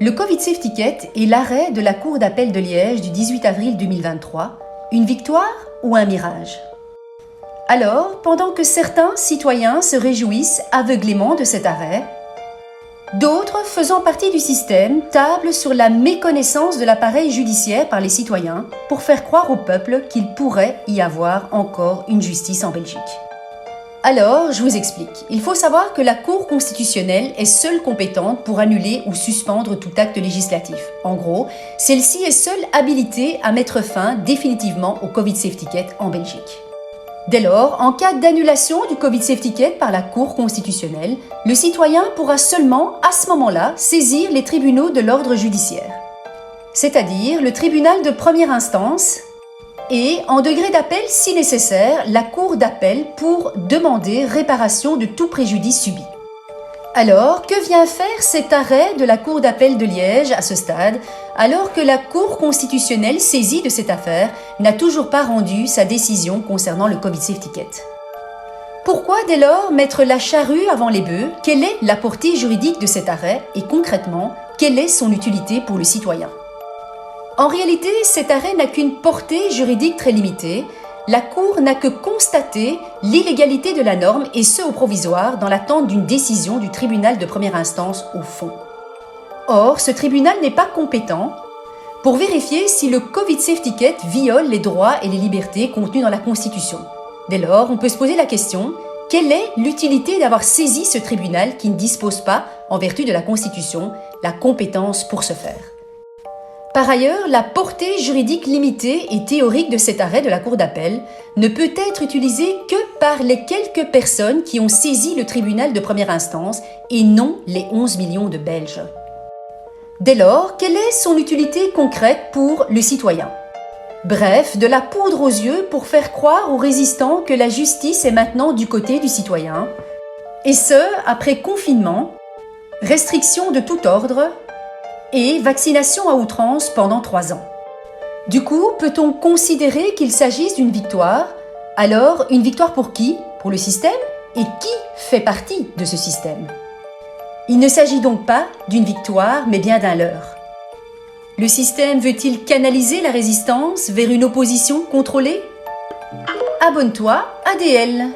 Le Covid Safety et l'arrêt de la Cour d'appel de Liège du 18 avril 2023, une victoire ou un mirage? Alors, pendant que certains citoyens se réjouissent aveuglément de cet arrêt, d'autres, faisant partie du système, tablent sur la méconnaissance de l'appareil judiciaire par les citoyens pour faire croire au peuple qu'il pourrait y avoir encore une justice en Belgique. Alors, je vous explique. Il faut savoir que la Cour constitutionnelle est seule compétente pour annuler ou suspendre tout acte législatif. En gros, celle-ci est seule habilitée à mettre fin définitivement au Covid Safety en Belgique. Dès lors, en cas d'annulation du Covid Safety par la Cour constitutionnelle, le citoyen pourra seulement, à ce moment-là, saisir les tribunaux de l'ordre judiciaire, c'est-à-dire le tribunal de première instance et, en degré d'appel si nécessaire, la Cour d'appel pour demander réparation de tout préjudice subi. Alors, que vient faire cet arrêt de la Cour d'appel de Liège à ce stade, alors que la Cour constitutionnelle saisie de cette affaire n'a toujours pas rendu sa décision concernant le Covid Safety? Pourquoi dès lors mettre la charrue avant les bœufs? Quelle est la portée juridique de cet arrêt et concrètement, quelle est son utilité pour le citoyen? En réalité, cet arrêt n'a qu'une portée juridique très limitée. La Cour n'a que constaté l'illégalité de la norme et ce au provisoire dans l'attente d'une décision du tribunal de première instance au fond. Or, ce tribunal n'est pas compétent pour vérifier si le Covid Safety viole les droits et les libertés contenus dans la Constitution. Dès lors, on peut se poser la question, quelle est l'utilité d'avoir saisi ce tribunal qui ne dispose pas, en vertu de la Constitution, la compétence pour ce faire? Par ailleurs, la portée juridique limitée et théorique de cet arrêt de la Cour d'appel ne peut être utilisée que par les quelques personnes qui ont saisi le tribunal de première instance et non les 11 millions de Belges. Dès lors, quelle est son utilité concrète pour le citoyen? Bref, de la poudre aux yeux pour faire croire aux résistants que la justice est maintenant du côté du citoyen, et ce, après confinement, restrictions de tout ordre, et vaccination à outrance pendant 3 ans. Du coup, peut-on considérer qu'il s'agisse d'une victoire? Alors, une victoire pour qui? Pour le système? Et qui fait partie de ce système? Il ne s'agit donc pas d'une victoire, mais bien d'un leurre. Le système veut-il canaliser la résistance vers une opposition contrôlée? Abonne-toi, ADL.